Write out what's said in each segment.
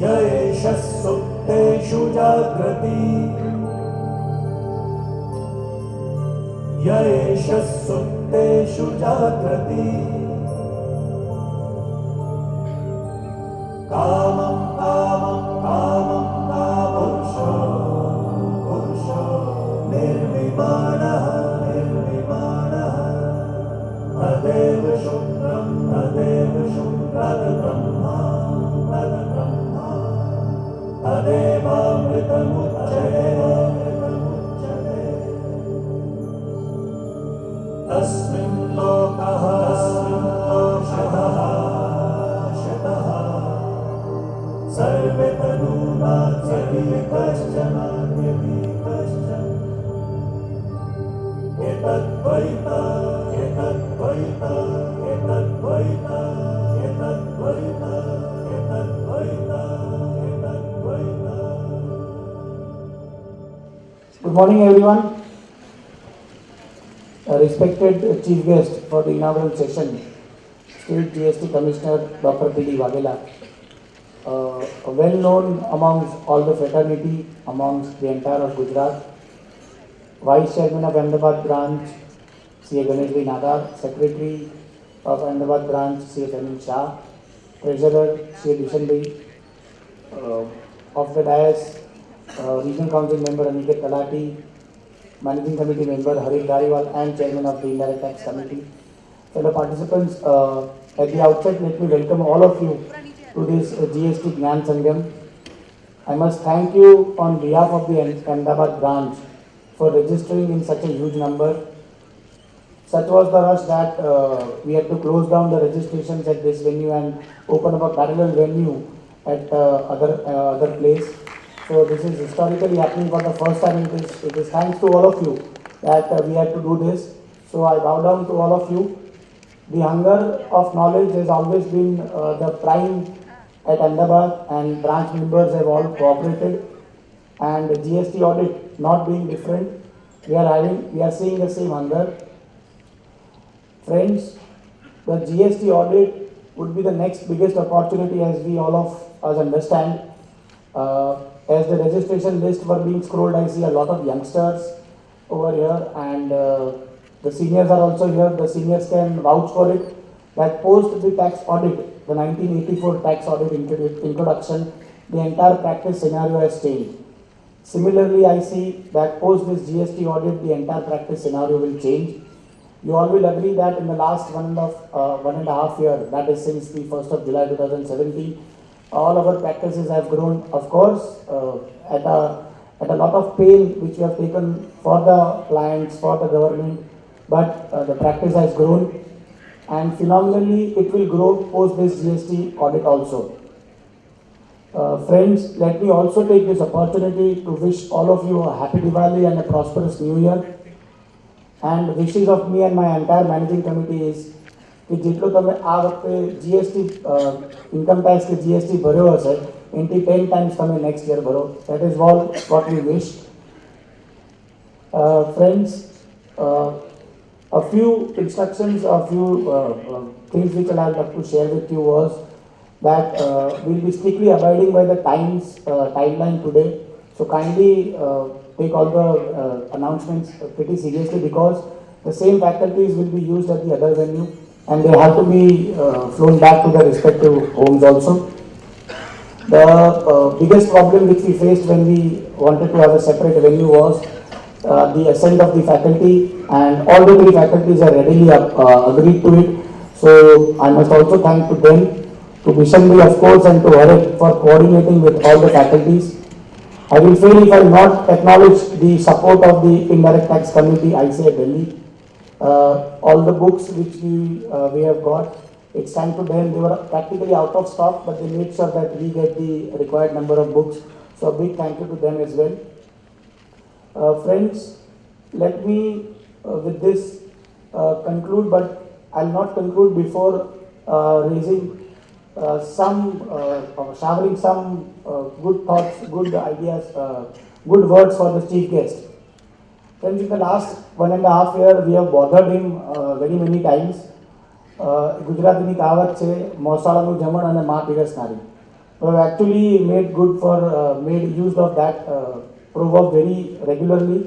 येष सुप्तेषु जाग्रति येष सुप्तेषु जाग्रति कामं कामं कामं कापुरुषो पुरुषो निर्विमानः निर्विमानः तदेव शुक्रं तद्ब्रह्मा तदेवामृतमुच्यते तस्मिन् लोकः शतः सर्वे तनूनां कश्चन एतद्वैता एतद्वैता एतद्वैता एतद्वैता एतद्वैता एतद्वैता. Good morning, everyone. Respected Chief Guest for the inaugural session, State GST Commissioner Dr. P.D. Vaghela, well known amongst all the fraternity, amongst the entire of Gujarat, Vice Chairman of Ahmedabad branch, C.A. Ganesh Nadar, Secretary of Ahmedabad branch, C.A. Tanin Shah, Treasurer, C.A. Dushan Bhai, of the dais, Regional Council Member Aniket Talati, Managing Committee Member Harith Dhariwal, and Chairman of the Indirect Tax Committee. Fellow participants, at the outset, let me welcome all of you to this GST GYAN SANGAM. I must thank you on behalf of the Ahmedabad branch for registering in such a huge number. Such was the rush that we had to close down the registrations at this venue and open up a parallel venue at other place. So this is historically happening for the first time. It is thanks to all of you that we had to do this. So I bow down to all of you. The hunger of knowledge has always been the prime at Ahmedabad, and branch members have all cooperated. And the GST audit not being different, we are seeing the same hunger. Friends, the GST audit would be the next biggest opportunity, as we all of us understand. As the registration list were being scrolled, I see a lot of youngsters over here, and the seniors are also here. The seniors can vouch for it, that post the tax audit, the 1984 tax audit introduction, the entire practice scenario has changed. Similarly, I see that post this GST audit, the entire practice scenario will change. You all will agree that in the last one and a half year, that is since the 1st of July 2017, all our practices have grown, of course, at a lot of pain which we have taken for the clients, for the government, but the practice has grown, and phenomenally it will grow post this GST audit also. Friends, let me also take this opportunity to wish all of you a happy Diwali and a prosperous New Year. And wishes of me and my entire managing committee is कि जितलो तमे आ वखते GST income tax के GST भर्यो हशे anti 10 times तमे next year भरो. That is all what we wish. Friends, a few instructions, a few things which I would like to share with you was that we will be strictly abiding by the timeline today. So kindly take all the announcements pretty seriously, because the same faculties will be used at the other venue, and they have to be flown back to their respective homes also. The biggest problem which we faced when we wanted to have a separate venue was the assent of the faculty, and all the 3 faculties are readily agreed to it. So I must also thank to them, to Bishambi of course, and to Harith for coordinating with all the faculties. I will fail if I will not acknowledge the support of the Indirect Tax Committee, ICAI Delhi. All the books which we have got, it's thanks to them. They were practically out of stock, but they made sure that we get the required number of books. So a big thank you to them as well. Friends, let me with this conclude, but I will not conclude before showering some good thoughts, good ideas, good words for the chief guest. Friends, in the last 1.5 years, we have bothered him very many times. ગુજરાતીની કહાવત છે મોસાળાનું જમણ અને મા પીરસનારી. We have actually made use of that proverb very regularly.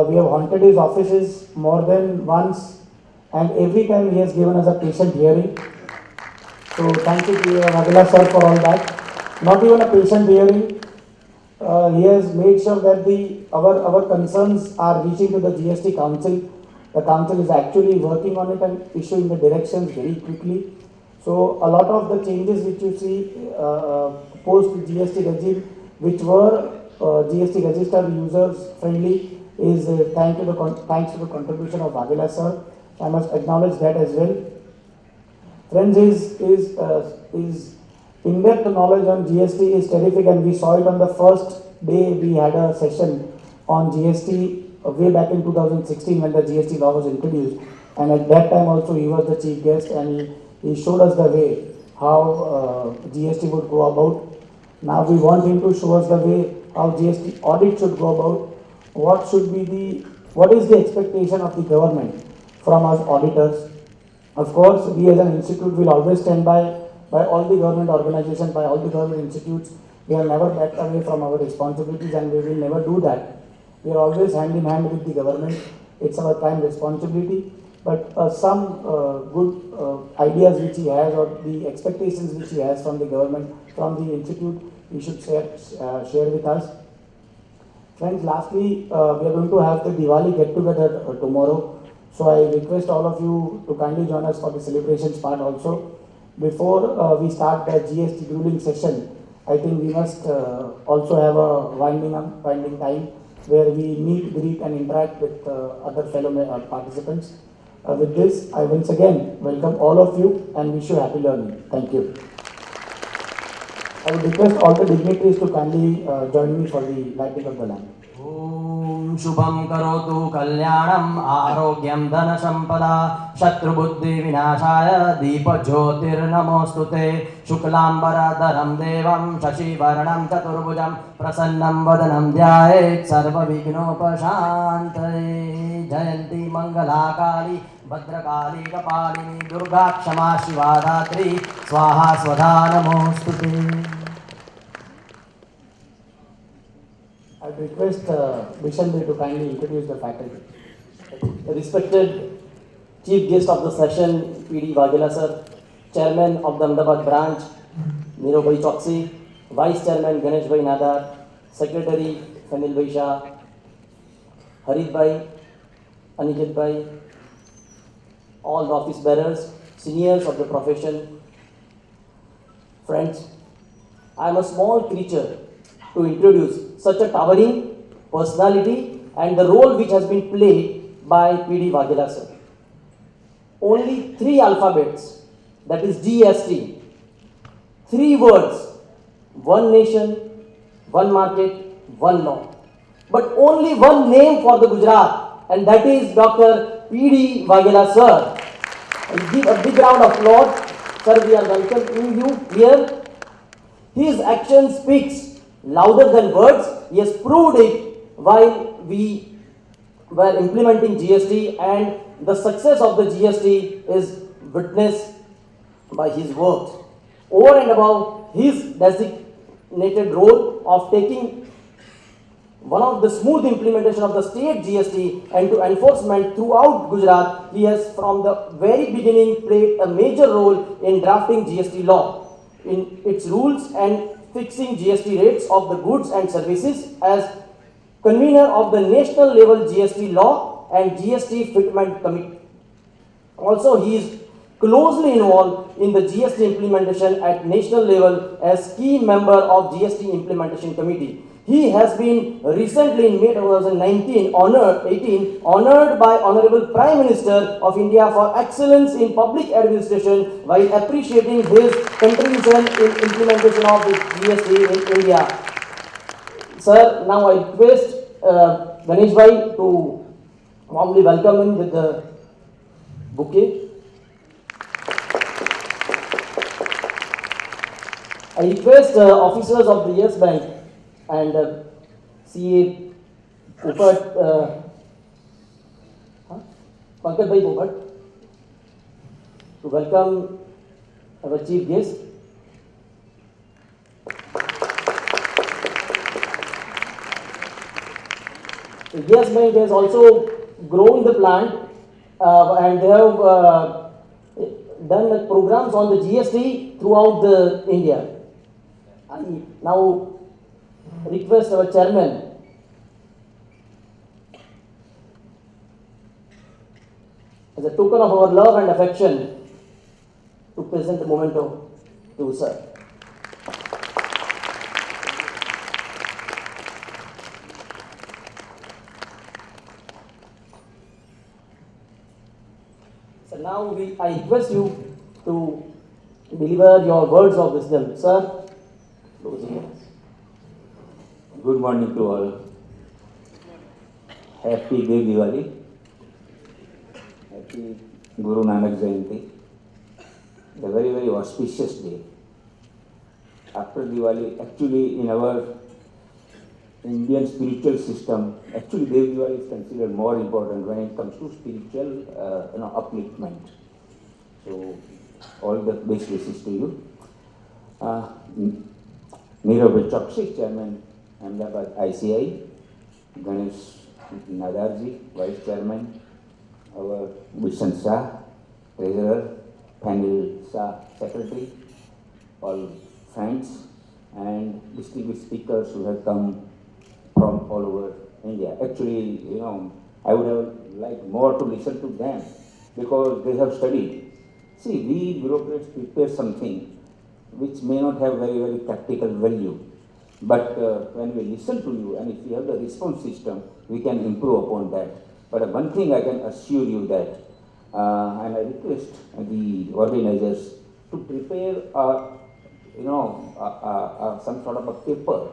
We have haunted his offices more than once, and every time he has given us a patient hearing. So thank you to Vaghela sir for all that. Not even a patient hearing. He has made sure that our concerns are reaching to the GST Council. The Council is actually working on it and issuing the directions very quickly. So a lot of the changes which you see post GST regime, which were GST register users friendly, is thanks to the contribution of Vaghela sir. I must acknowledge that as well. Friends, his in-depth knowledge on GST is terrific, and we saw it on the first day we had a session on GST way back in 2016 when the GST law was introduced. And at that time also he was the chief guest, and he showed us the way how GST would go about. Now we want him to show us the way how GST audit should go about. What is the expectation of the government from us auditors? Of course, we as an institute will always stand by all the government organizations, by all the government institutes. We have never backed away from our responsibilities, and we will never do that. We are always hand in hand with the government. It's our prime responsibility. But some good ideas which he has, or the expectations which he has from the government, from the institute, he should share with us. Friends, lastly, we are going to have the Diwali get-together tomorrow. So I request all of you to kindly join us for the celebrations part also. Before we start the GST ruling session, I think we must also have a winding time where we meet, greet and interact with other fellow participants. With this, I once again welcome all of you and wish you happy learning. Thank you. I would request all the dignitaries to kindly join me for the lighting of the lamp. शुभं करोतु कल्याणम् आरोग्यं धनसम्पदा शत्रुबुद्धिविनाशाय दीपज्योतिर्नमोऽस्तुते शुक्लाम्बरधरं देवं शशिवर्णं चतुर्भुजं प्रसन्नं वदनं ध्यायेत् सर्वविघ्नोपशान्तये जयन्ती मङ्गलाकाली भद्रकाली कपालिनी दुर्गा क्षमा शिवा धात्री स्वाहा स्वधा नमोऽस्तुते. I would request Bishanbhai to kindly introduce the faculty. Respected Chief Guest of the session, PD Vaghela sir, Chairman of the Ahmedabad branch, Nirobhai Choksi, Vice Chairman Ganesh Bhai Nadar, Secretary Sanil Bhai Shah, Harit Bhai, Aniket Bhai, all the office bearers, seniors of the profession. Friends, I am a small creature to introduce such a towering personality and the role which has been played by PD Vaghela sir. Only 3 alphabets, that is GST, 3 words, 1 nation, 1 market, 1 law. But only 1 name for the Gujarat, and that is Dr. PD Vaghela sir. Give a big round of applause. Sir, we are welcoming you here. His action speaks louder than words. He has proved it while we were implementing GST, and the success of the GST is witnessed by his works. Over and above his designated role of taking one of the smooth implementation of the state GST and to enforcement throughout Gujarat, he has from the very beginning played a major role in drafting GST law, in its rules and fixing GST rates of the goods and services as convener of the national level GST law and GST fitment committee. Also, he is closely involved in the GST implementation at national level as key member of GST implementation committee. He has been recently in May 2019 honored by Honorable Prime Minister of India for excellence in public administration while appreciating his contribution in implementation of the GST in India. Sir, now I request Ganesh Bhai to warmly welcome him with the bouquet. I request officers of the Yes Bank and CA Upat Pankaj Bhai Bobhat to welcome our chief guest. The GS Bank has also grown the plant and they have done programs on the GST throughout the India. I now request our chairman as a token of our love and affection to present the memento to sir. So now I request you to deliver your words of wisdom. Sir, closing words. Good morning to all. Happy Day Diwali. Happy Guru Nanak Jayanti. A very, very auspicious day. After Diwali, actually in our Indian spiritual system, actually Dev Diwali is considered more important when it comes to spiritual upliftment. So all the best wishes to you. Nirav Chokshi, Chairman, Ahmedabad ICAI, Ganesh Nadarji, Vice Chairman, our Bhushan Shah, Treasurer, Panel Shah, Secretary, all friends and distinguished speakers who have come from all over India. Actually, I would have liked more to listen to them because they have studied. See, we bureaucrats prepare something which may not have very, very practical value. But when we listen to you and if we have the response system, we can improve upon that. But one thing I can assure you that, and I request the organizers to prepare some sort of a paper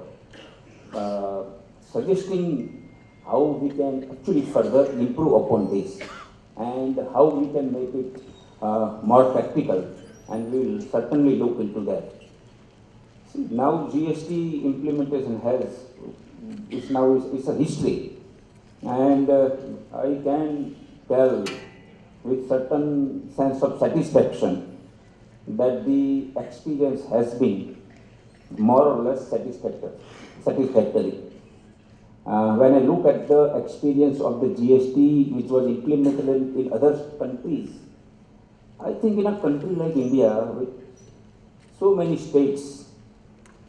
suggesting how we can actually further improve upon this and how we can make it more practical, and we will certainly look into that. See, now GST implementation it's a history, and I can tell with certain sense of satisfaction that the experience has been more or less satisfactory. When I look at the experience of the GST which was implemented in other countries, I think in a country like India with so many states,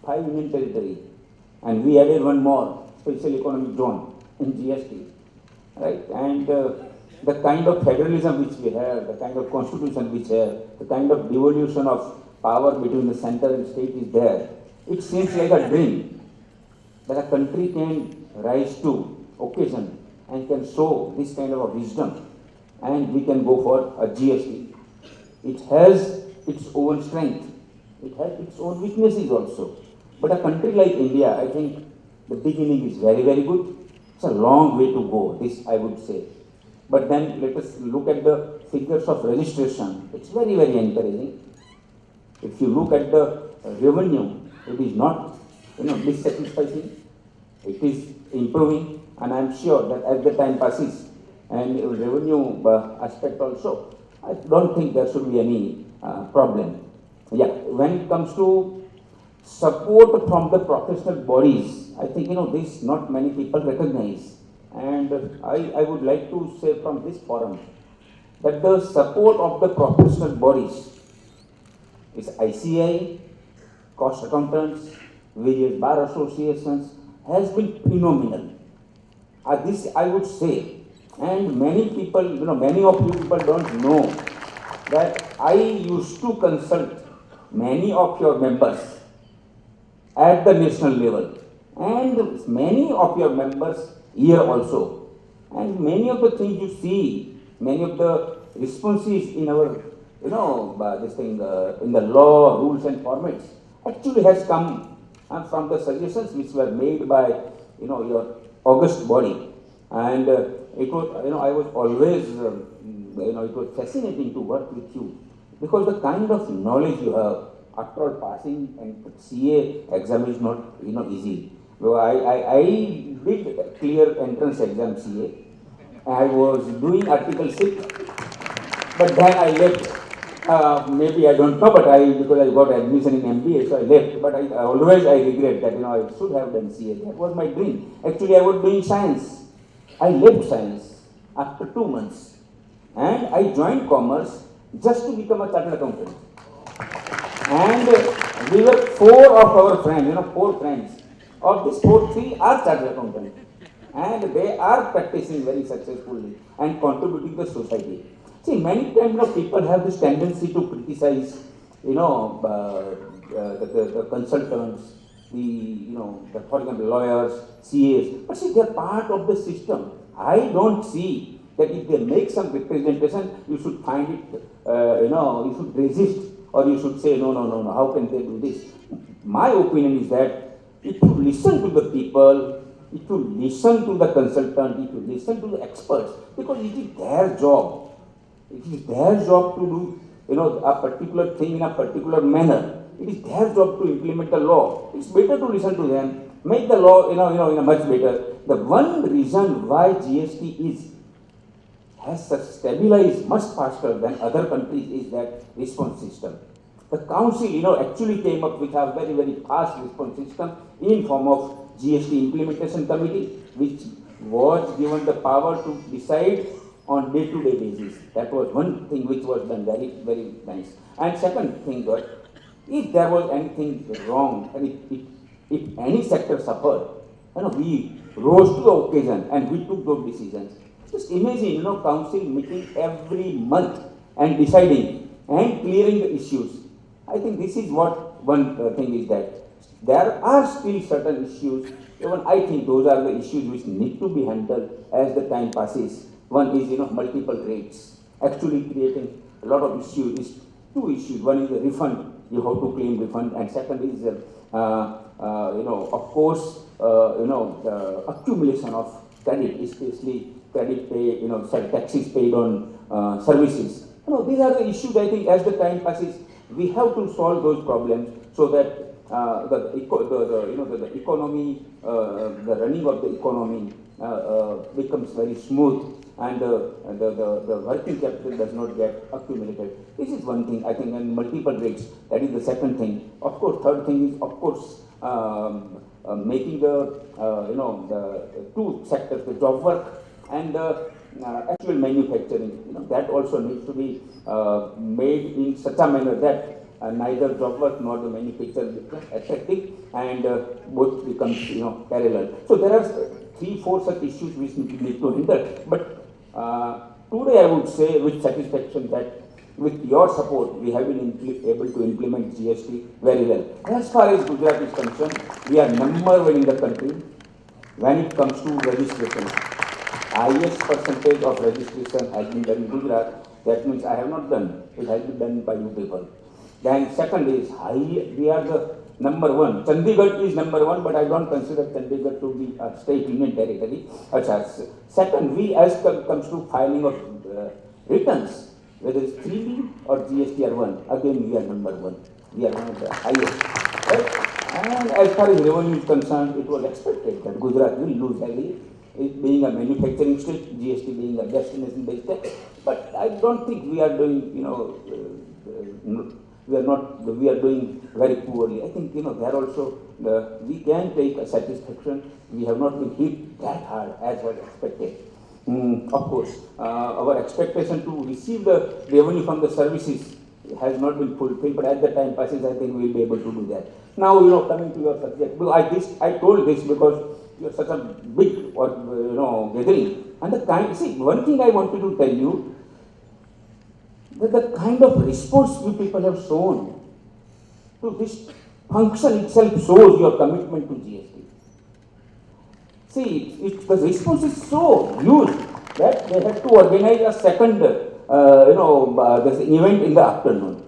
5 union territory, and we added one more, special economic zone in GST, right? And the kind of federalism which we have, the kind of constitution which we have, the kind of devolution of power between the center and state is there. It seems like a dream that a country can rise to occasion and can show this kind of a wisdom, and we can go for a GST. It has its own strength, it has its own weaknesses also. But a country like India, I think the beginning is very, very good. It's a long way to go, this I would say. But then let us look at the figures of registration. It's very, very encouraging. If you look at the revenue, it is not dissatisfying. It is improving, and I am sure that as the time passes and revenue aspect also, I don't think there should be any problem. Yeah, when it comes to support from the professional bodies, I think this not many people recognize, and I would like to say from this forum that the support of the professional bodies is ICAI, cost accountants, various bar associations has been phenomenal. This I would say, and many people, many of you people don't know that I used to consult many of your members at the national level and many of your members here also. And many of the things you see, many of the responses in our, in the law, rules and formats actually has come from the suggestions which were made by, your august body. And it was, I was always, it was fascinating to work with you because the kind of knowledge you have after all passing and CA exam is not, easy. I did clear entrance exam CA I was doing Article 6, but then I left. Maybe I don't know, but because I got admission in MBA, so I left. But I always regret that I should have done CA. That was my dream. Actually, I was doing science. I left science after 2 months, and I joined commerce just to become a chartered accountant. And we were 4 of our friends, 4 friends. Of these 4, 3 are chartered accountants, and they are practicing very successfully and contributing to society. See, many times people have this tendency to criticize, the consultants, for example, lawyers, CAs. But see, they are part of the system. I don't see that if they make some representation, you should find it, you should resist, or you should say, no, how can they do this? My opinion is that if you listen to the people, if you listen to the consultant, if you listen to the experts, because it is their job. It is their job to do, a particular thing in a particular manner. It is their job to implement the law. It's better to listen to them, make the law, in a much better. The one reason why GST has stabilized much faster than other countries is that response system. The council, actually came up with a very, very fast response system in form of GST implementation committee, which was given the power to decide on day-to-day basis. That was one thing which was done very, very nice. And second thing was, if there was anything wrong, and if any sector suffered, we rose to the occasion and we took those decisions. Just imagine, council meeting every month and deciding and clearing the issues. I think this is what one thing is that there are still certain issues. Even I think those are the issues which need to be handled as the time passes. One is, multiple rates, actually creating a lot of issues. 2 issues. One is the refund, you have to claim refund, and second is, of course, the accumulation of credit, especially credit pay, taxes paid on services. These are the issues. I think as the time passes, we have to solve those problems so that the economy, the running of the economy becomes very smooth, and the working capital does not get accumulated. This is one thing, I think, and multiple rates. That is the second thing. Of course, third thing is, of course, making the the 2 sectors, the job work and the actual manufacturing. That also needs to be made in such a manner that neither job work nor the manufacture becomes effective, and both becomes parallel. So there are 3-4 such issues which need to handle. But today I would say with satisfaction that with your support we have been able to implement GST very well. As far as Gujarat is concerned, we are number 1 in the country when it comes to registration. Highest percentage of registration has been done in Gujarat. That means I have not done. It has been done by you people. Then second is, we are the number 1. Chandigarh is number 1, but I don't consider Chandigarh to be a state union territory. Second, we as comes to filing of returns, whether it's 3B or GST are 1, again we are number 1. We are one of the highest. Right? And as far as revenue is concerned, it was expected that Gujarat will lose heavily. It being a manufacturing state, GST being a destination-based tax. But I don't think we are doing, we are doing very poorly. I think, there also, we can take a satisfaction. We have not been hit that hard as was expected. Of course, our expectation to receive the revenue from the services has not been fulfilled, but as the time passes, I think we will be able to do that. Now, coming to your subject, I told this because you are such a big, gathering. And one thing I wanted to tell you, that the kind of response you people have shown to this function itself shows your commitment to GST. See, the response is so huge that they had to organize a second, this event in the afternoon.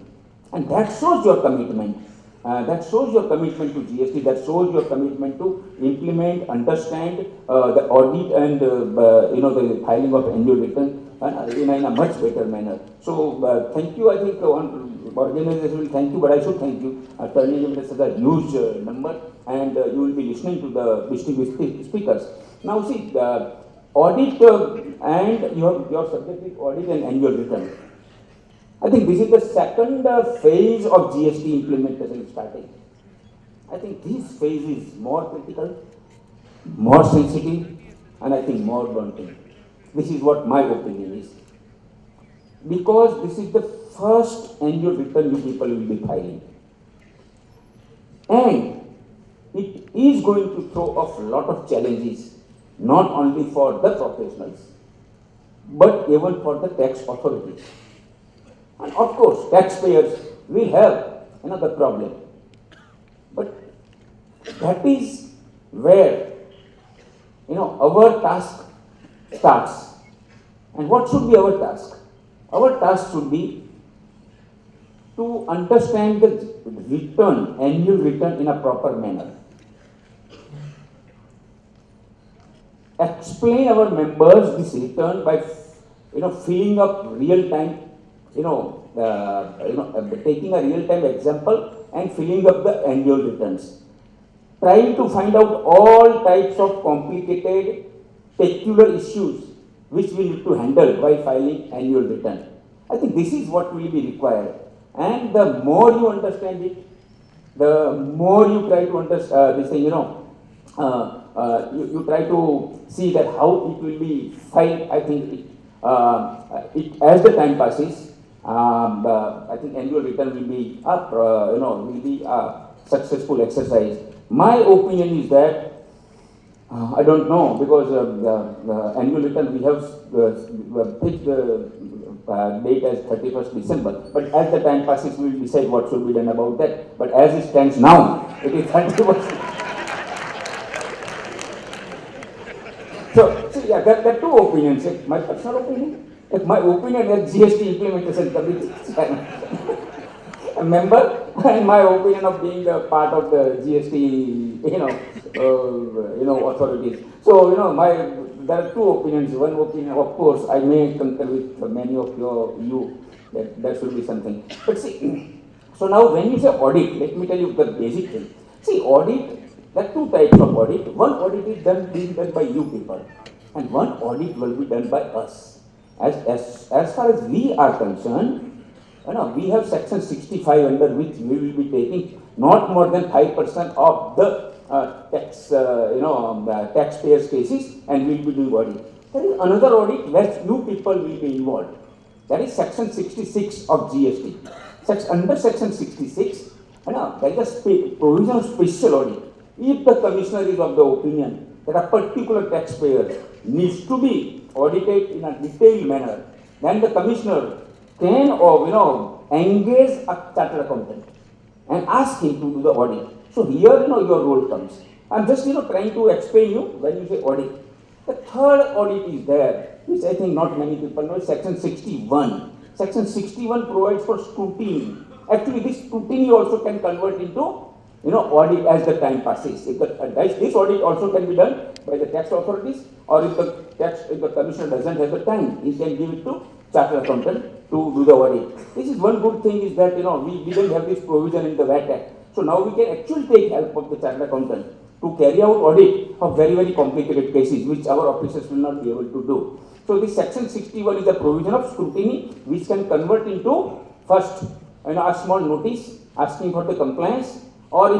And that shows your commitment. That shows your commitment to GST, that shows your commitment to implement, understand the audit and the filing of annual return in a much better manner. So thank you. I think organization will thank you, but I should thank you turning into such a huge number, and you will be listening to the distinguished speakers. Now see, audit and your subject is audit and annual return. I think this is the second phase of GST implementation starting. I think this phase is more critical, more sensitive, and I think more daunting. This is what my opinion is. Because this is the first annual return you people will be filing. And it is going to throw off a lot of challenges, not only for the professionals, but even for the tax authorities. And of course, taxpayers will have another problem. But that is where, our task starts. And what should be our task? Our task should be to understand the return, annual return in a proper manner. Explain our members this return by, filling up real time, taking a real time example and filling up the annual returns. Trying to find out all types of complicated, peculiar issues which we need to handle while filing annual return. I think this is what will be required. And the more you understand it, the more you try to understand this thing, you try to see that how it will be filed. I think as the time passes, I think annual return will be a successful exercise. My opinion is that I don't know, because the annual return we have picked the date as 31st December. But as the time passes, we will decide what should be done about that. But as it stands now, it is 31st. So, see, yeah, there are two opinions. My personal opinion, my opinion as GST implementation committee a member, and my opinion of being the part of the GST, authorities. So, there are two opinions. One opinion, of course, I may concur with many of you that there should be something. But see, so now when you say audit, let me tell you the basic thing. See, audit, there are two types of audit. One audit is being done by you people, and one audit will be done by us. As far as we are concerned, we have section 65 under which we will be taking not more than 5% of the taxpayers' cases, and we will be doing audit. There is another audit where you people will be involved. That is section 66 of GST. Under section 66, there is a provision of special audit. If the commissioner is of the opinion that a particular taxpayer needs to be audited in a detailed manner, then the commissioner can engage a chartered accountant and ask him to do the audit. So here, your role comes. I'm just, trying to explain you when you say audit. The third audit is there, which I think not many people know, section 61. Section 61 provides for scrutiny. Actually, this scrutiny also can convert into, audit as the time passes. This audit also can be done by the tax authorities, or if the commissioner doesn't have the time, he can give it to chartered accountant to do the audit. This is one good thing is that, we didn't have this provision in the VAT Act. So now we can actually take help of the chartered accountant to carry out audit of very, very complicated cases, which our officers will not be able to do. So this section 61 is a provision of scrutiny, which can convert into first, a small notice asking for the compliance, or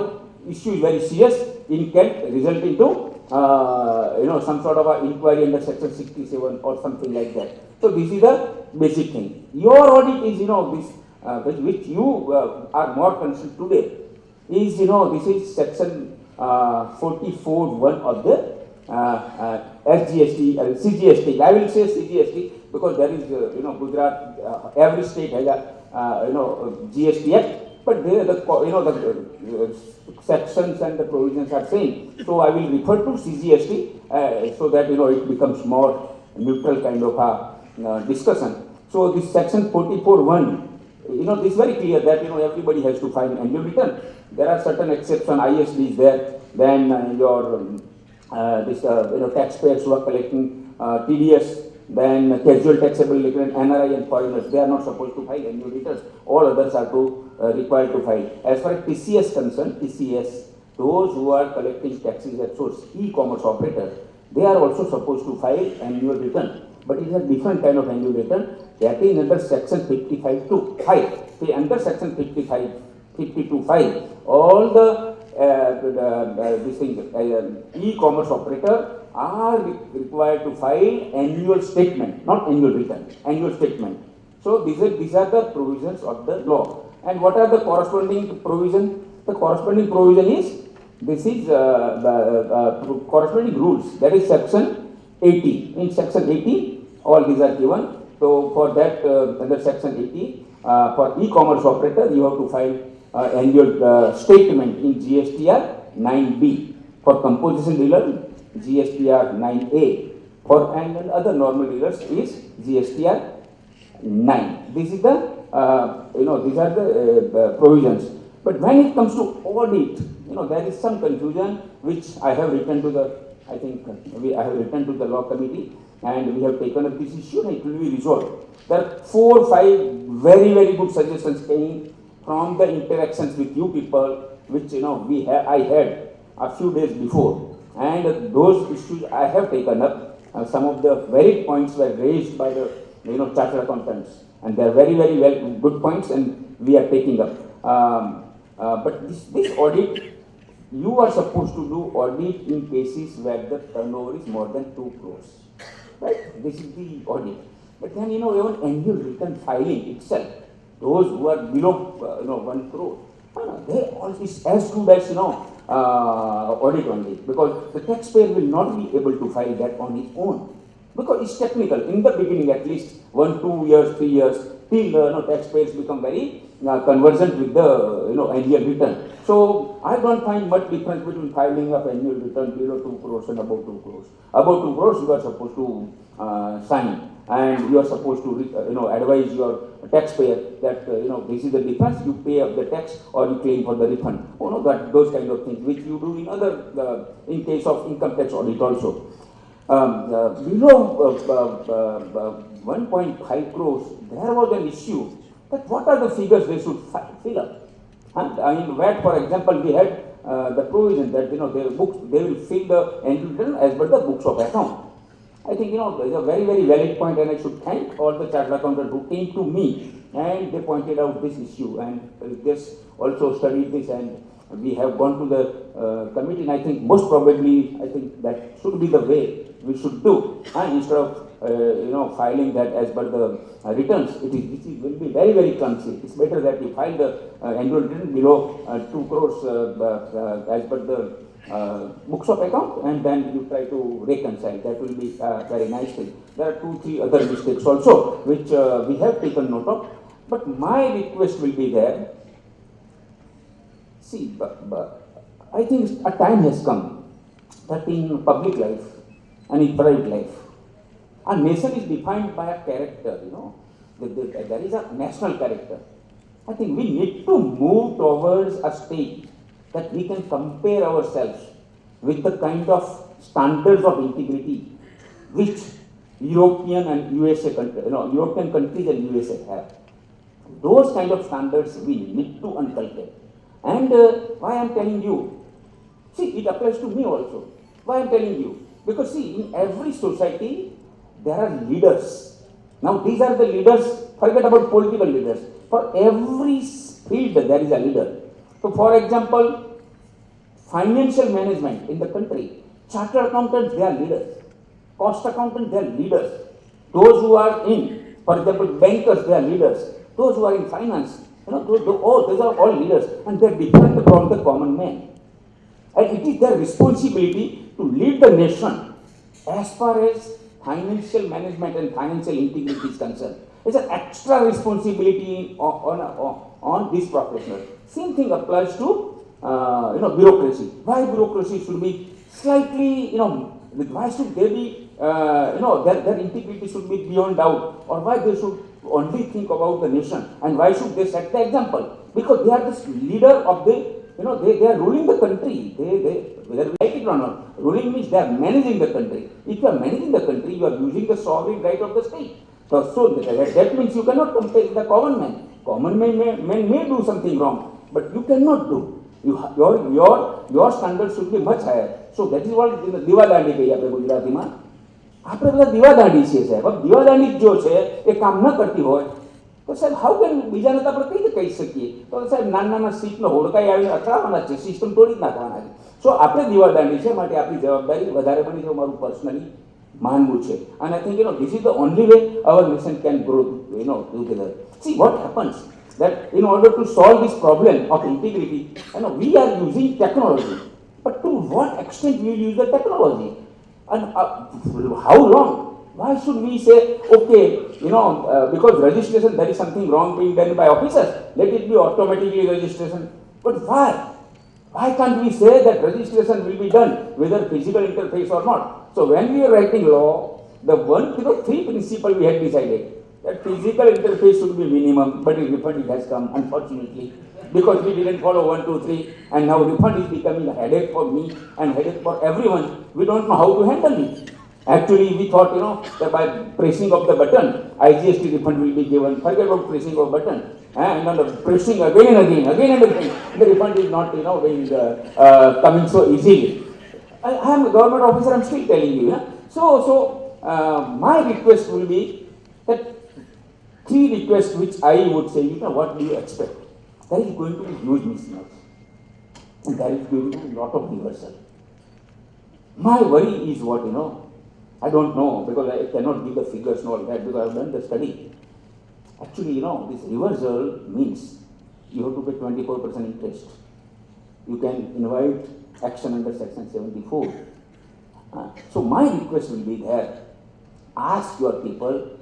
if issue is very serious, it can result into, some sort of an inquiry under section 67 or something like that. So this is the basic thing. Your audit is, this, which you are more concerned today, is, this is section 44(1) of the SGST, CGST. I will say CGST because there is, Gujarat, every state has a, GST Act, but there the sections and the provisions are same. So I will refer to CGST so that, it becomes more neutral kind of a discussion. So this section 44(1), this is very clear that, everybody has to file annual return. There are certain exceptions, ISD is there, then your taxpayers who are collecting TDS, then casual taxable return, NRI and foreigners, they are not supposed to file annual returns. All others are required to file. As far as TCS concerned, TCS, those who are collecting taxes at source, e-commerce operators, they are also supposed to file annual return. But it is a different kind of annual return. That is under section 55(2)(5). See, under section 52(5), all the e-commerce operator are required to file annual statement, not annual return, annual statement. So these are the provisions of the law. And what are the corresponding provision? The corresponding provision is, this is the corresponding rules, that is section 80. In section 80, all these are given. So for that, under section 80, for e-commerce operator, you have to file annual statement in GSTR 9B. For composition dealer, GSTR 9A. For and other normal dealers is GSTR 9. This is the these are the provisions. But when it comes to audit, there is some confusion which I have written to the, I have written to the law committee, and we have taken up this issue and it will be resolved. There are 4 or 5 very, very good suggestions came from the interactions with you people, which I had a few days before, and those issues I have taken up. Some of the very points were raised by the chartered accountants, and they are very, very good points, and we are taking up. But this audit, you are supposed to do audit in cases where the turnover is more than 2 crores, right? This is the audit. But then even annual return filing itself, those who are below 1 crore, they all is as good as audit only, because the taxpayer will not be able to file that on his own, because it's technical. In the beginning, at least 1, 2 years, 3 years, till taxpayers become very conversant with the annual return. So I don't find much difference between filing of annual return below 2 crores and above 2 crores. Above 2 crores, you are supposed to sign, and you are supposed to advise your taxpayer that this is the difference, you pay up the tax or you claim for the refund. Those kind of things which you do in other in case of income tax audit also. Below 1.5 crores, there was an issue that what are the figures they should fill up. In VAT, for example, we had the provision that they will fill the annual return as per the books of account. I think it's a very, very valid point, and I should thank all the chartered accountants who came to me and they pointed out this issue, and this also studied this, and we have gone to the committee, and I think most probably that should be the way we should do, and instead of filing that as per the returns, it will be very, very clumsy. It's better that you file the annual return below 2 crores as per the books of account, and then you try to reconcile. That will be a very nice thing. There are 2, 3 other mistakes also which we have taken note of, but my request will be there. See, but I think a time has come that in public life and in private life, a nation is defined by a character, there is a national character. I think we need to move towards a state that we can compare ourselves with the kind of standards of integrity which European and USA European countries and USA have. Those kind of standards we need to inculcate. And why I am telling you, see, it applies to me also. Why I am telling you? Because see, in every society there are leaders. Now these are the leaders, forget about political leaders. For every field there is a leader. So for example, financial management in the country, chartered accountants, they are leaders. Cost accountants, they are leaders. Those who are in, for example, bankers, they are leaders. Those who are in finance, those are all leaders, and they are different from the common man. And it is their responsibility to lead the nation as far as financial management and financial integrity is concerned. It's an extra responsibility on this professional. Same thing applies to bureaucracy. Why bureaucracy should be slightly, why should they be, their integrity should be beyond doubt, or why they should only think about the nation, and why should they set the example? Because they are the leader of the, they are ruling the country. Whether we like it or not, ruling means they are managing the country. If you are managing the country, you are using the sovereign right of the state. So that means you cannot compare with the common man. Common man may do something wrong, but you cannot do. Your standards should be much higher. So that is what દીવાદાંડી કહીએ આપણે ગુજરાતીમાં. આપણે બધા દીવાદાંડી છીએ સાહેબ. હવે દીવાદાંડી જો છે એ કામ ન કરતી હોય તો સાહેબ હાઉ કેન બીજાને તો આપણે કઈ રીતે કહી શકીએ? તો સાહેબ નાના સીટનો હોડકાઈ આવીને અથડાવવાના છે, સિસ્ટમ તોડી જ નાખવાના છે. સો આપણે દીવાદાંડી છે, માટે આપણી જવાબદારી વધારે બની છે મારું પર્સનલી માનવું છે. અને I think this is the only way our nation can grow together. See what happens that in order to solve this problem of integrity, we are using technology, but to what extent we use the technology and how long? Why should we say, okay, because registration, there is something wrong being done by officers, let it be automatically registration. But why? Why can't we say that registration will be done whether physical interface or not? So when we are writing law, the three principles we had decided that physical interface should be minimum, but in refund it has come, unfortunately, because we didn't follow 1, 2, 3, and now refund is becoming a headache for me and headache for everyone. We don't know how to handle it. Actually, we thought, that by pressing of the button, IGST refund will be given. Forget about pressing of button. And pressing again and again, the refund is not, coming so easily. I am a government officer, I am still telling you. So my request will be that three requests which I would say, what do you expect? There is going to be huge mismatch. And there is going to be a lot of reversal. My worry is what, I don't know, because I cannot give the figures and all that, because I have done the study. Actually, this reversal means you have to pay 24% interest. You can invite action under section 74. So my request will be there. Ask your people,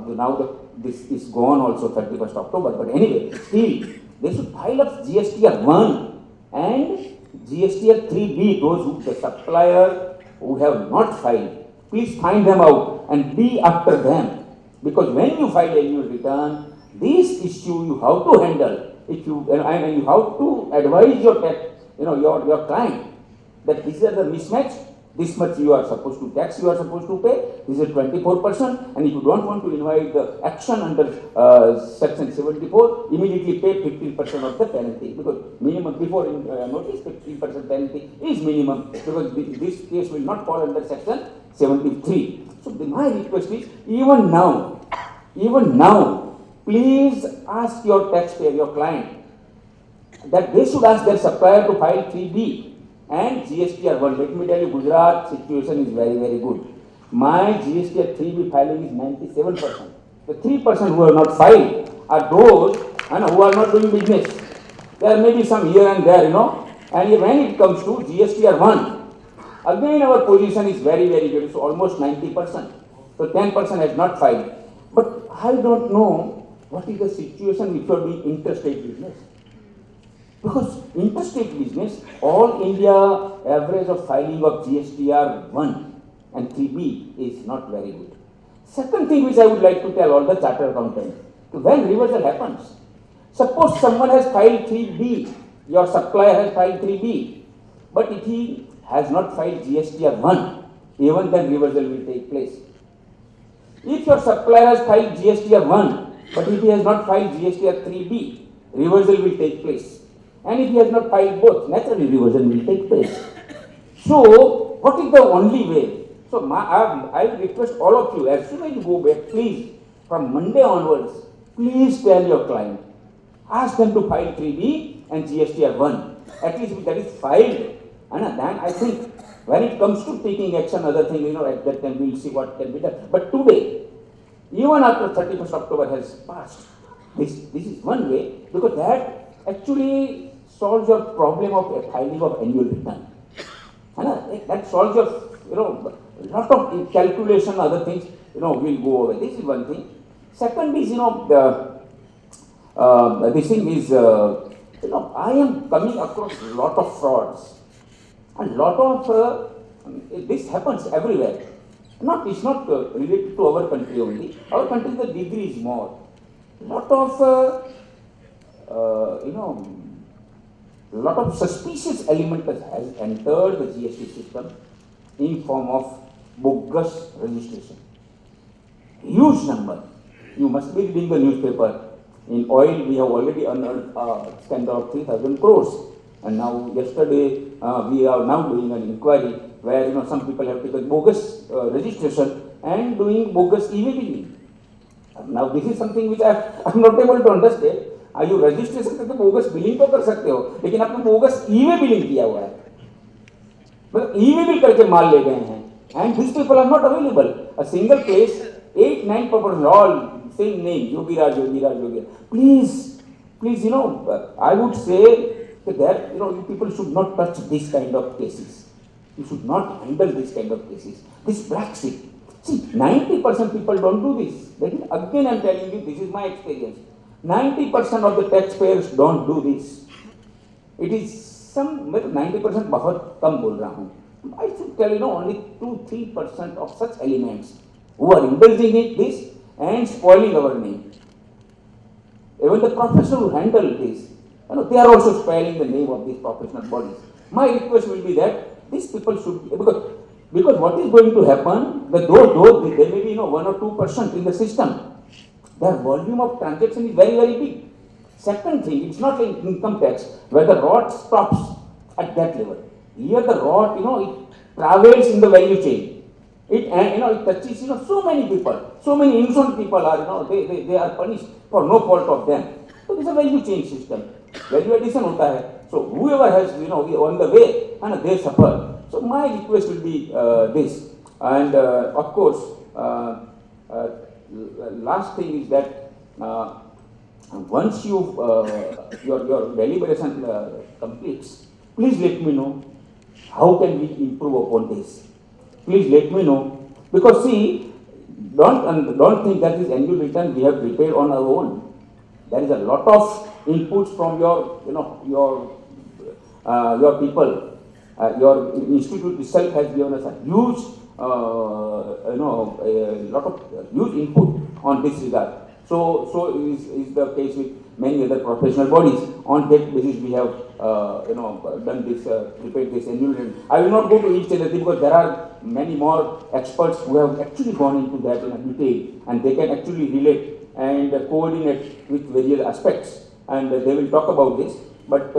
now this is gone also 31st October, but anyway, still, they should file up GSTR 1 and GSTR 3B, those who, the supplier who have not filed. Please find them out and be after them. Because when you file annual return, this issue you have to handle. And you have to advise your your client that these are the mismatch. This much you are supposed to tax, you are supposed to pay. This is 24%, and if you don't want to invite the action under section 74, immediately pay 15% of the penalty. Because minimum before notice 15% penalty is minimum, because this case will not fall under section 73. So my request is, even now, please ask your taxpayer, your client, that they should ask their supplier to file 3B and GSTR 1. Let me tell you, Gujarat situation is very, very good. My GSTR 3B filing is 97%. The 3% who have not filed are those who are not doing business. There may be some here and there, And when it comes to GSTR 1, again our position is very, very good. It's almost 90%. So 10% has not filed. But I don't know what is the situation if you are doing interstate business. Because interstate business, all India average of filing of GSTR 1 and 3B is not very good. Second thing which I would like to tell all the chartered accountants, when reversal happens, suppose someone has filed 3B, your supplier has filed 3B, but if he has not filed GSTR 1, even then reversal will take place. If your supplier has filed GSTR 1, but if he has not filed GSTR 3B, reversal will take place. And if he has not filed both, naturally reversal will take place. So, what is the only way? So, I request all of you, as soon as you go back, please, from Monday onwards, please tell your client, ask them to file 3B and GSTR 1. At least if that is filed, and then I think when it comes to taking action, other thing, at that time we'll see what can be done. But today, even after 31st October has passed, this is one way, because that actually solves your problem of filing of annual return. That solves your, lot of calculation, other things, will go away. This is one thing. Second is, this thing is, I am coming across a lot of frauds. And lot of, this happens everywhere. It's not related to our country only. Our country, the degree is more. Lot of, lot of suspicious element has entered the GST system in form of bogus registration. Huge number. You must be reading the newspaper. In oil, we have already unearthed a scandal of 3,000 crores. And now yesterday we are now doing an inquiry where some people have taken bogus registration and doing bogus EV billing. Now this is something which I'm not able to understand. Are you registration करके bogus billing तो कर सकते हो, लेकिन आपने bogus EV billing किया हुआ है, मतलब EV bill करके माल ले गए हैं. And these people are not available. A single place, 8-9 people, all same name, Yogiraj. Please, I would say that you people should not touch this kind of cases. You should not handle this kind of cases. This black sheep. See, 90% people don't do this. Again, I'm telling you, this is my experience. 90% of the taxpayers don't do this. It is some 90% बहुत कम बोल रहा हूँ. I should tell only 2-3% of such elements who are indulging in this and spoiling our name. Even the professionals who handle this, they are also spoiling the name of these professional bodies. My request will be that these people should, because what is going to happen, that though there may be 1 or 2% in the system, their volume of transaction is very, very big. Second thing, it's not like income tax where the rot stops at that level. Here the rot, it travels in the value chain. It touches so many people, so many innocent people are they are punished for no fault of them. So this is a value chain system. Value addition hota hai. So whoever has on the way and they suffer. So my request will be this, and of course last thing is that once you your deliberation completes, please let me know how can we improve upon this. Please let me know, because see, don't think that this annual return we have prepared on our own. There is a lot of inputs from your people. Your institute itself has given us a huge a lot of huge input on this regard. So is the case with many other professional bodies. On that basis, we have done this, prepared this annual return. I will not go to each and every because there are many more experts who have actually gone into that in detail, and they can actually relate and coordinate with various aspects, and they will talk about this. But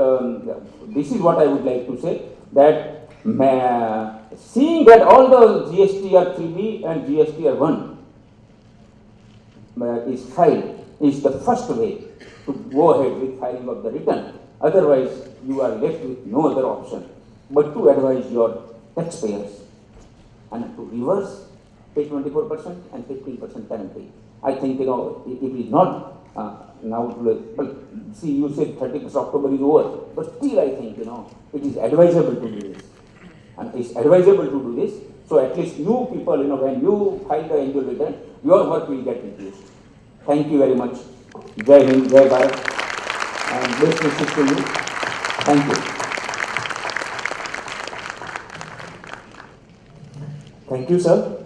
this is what I would like to say, that seeing that all the GST are 3B and GST are 1 is filed is the first way to go ahead with filing of the return. Otherwise, you are left with no other option but to advise your taxpayers and to reverse, pay 24% and 15% penalty. I think it is not now. Well, see, you said 31st October is over, but still I think it is advisable to do this, and it's advisable to do this. So at least you people, when you file the annual return, your work will get reduced. Thank you very much. Jai Hind, Jai Bharat, and best wishes to you. Thank you. Thank you, sir.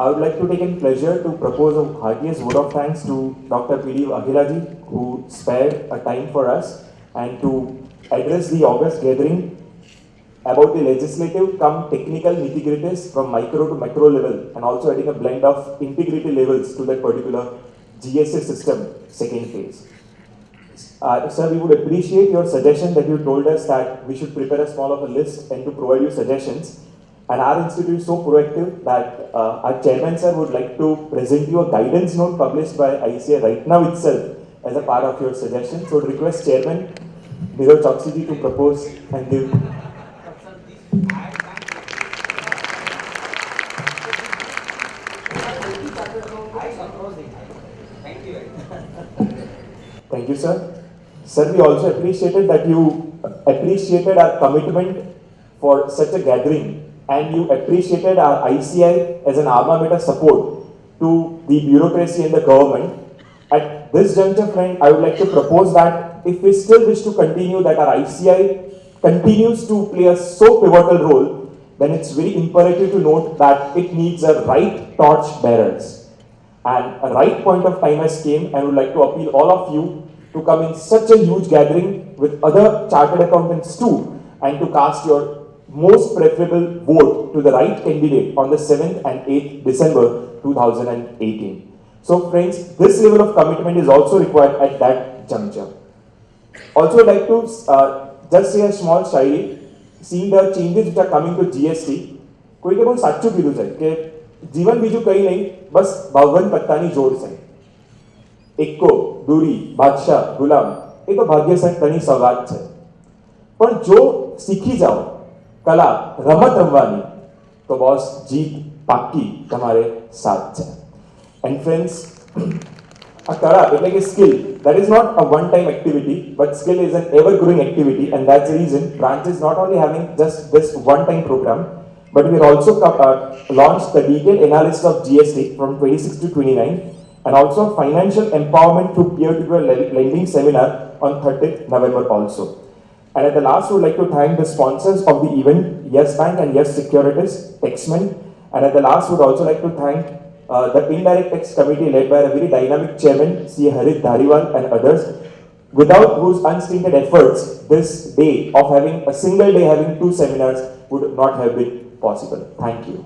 I would like to take in pleasure to propose a heartiest vote of thanks to Dr. P.D. Vaghela ji, who spared a time for us and to address the August gathering about the legislative come technical nitty-gritties from micro to macro level, and also adding a blend of integrity levels to that particular GST system second phase. Sir, we would appreciate your suggestion that you told us that we should prepare a small of a list and to provide you suggestions. And our institute is so proactive that our chairman, sir, would like to present you a guidance note published by ICAI right now itself as a part of your suggestion. So, I would request Chairman Nirav Choksi ji to propose and give. Thank you, sir. Sir, we also appreciated that you appreciated our commitment for such a gathering, and you appreciated our ICAI as an alma mater support to the bureaucracy and the government. At this juncture, friend, I would like to propose that if we still wish to continue that our ICAI continues to play a so pivotal role, then it's very imperative to note that it needs a right torch bearers. And a right point of time has came, and I would like to appeal all of you to come in such a huge gathering with other chartered accountants too, and to cast your most preferable vote to the right candidate on the 7th and 8th December 2018. So friends, this level of commitment is also required at that juncture. Also, I'd like to just say a small shairi, seeing the changes which are coming to GST. કોઈ કે બહુ સાચું કીધું છે કે જીવન બીજું કંઈ નહીં, બસ 52 પત્તાની જોડ છે. એકો, દૂરી, બાદશાહ, ગુલામ, એ તો ભાગ્યશાળી સૌગાત છે. પણ જો શીખી જાઓ કલા રમત રમવાની, તો બોસ જીત પાક્કી તમારે સાથ છે. And friends, a kala, like a skill, that is not a one-time activity, but skill is an ever-growing activity, and that's the reason branch is not only having just this one-time program, but we also launched the detailed analysis of GST from 26 to 29, and also financial empowerment through peer-to-peer lending seminar on 30th November also. And at the last, we would like to thank the sponsors of the event, Yes Bank and Yes Securities, Texman, and at the last, we would also like to thank the indirect tax committee led by a very dynamic chairman, C. Harit Dhariwal and others, without whose unstinted efforts, this day of having a single day having 2 seminars would not have been possible. Thank you.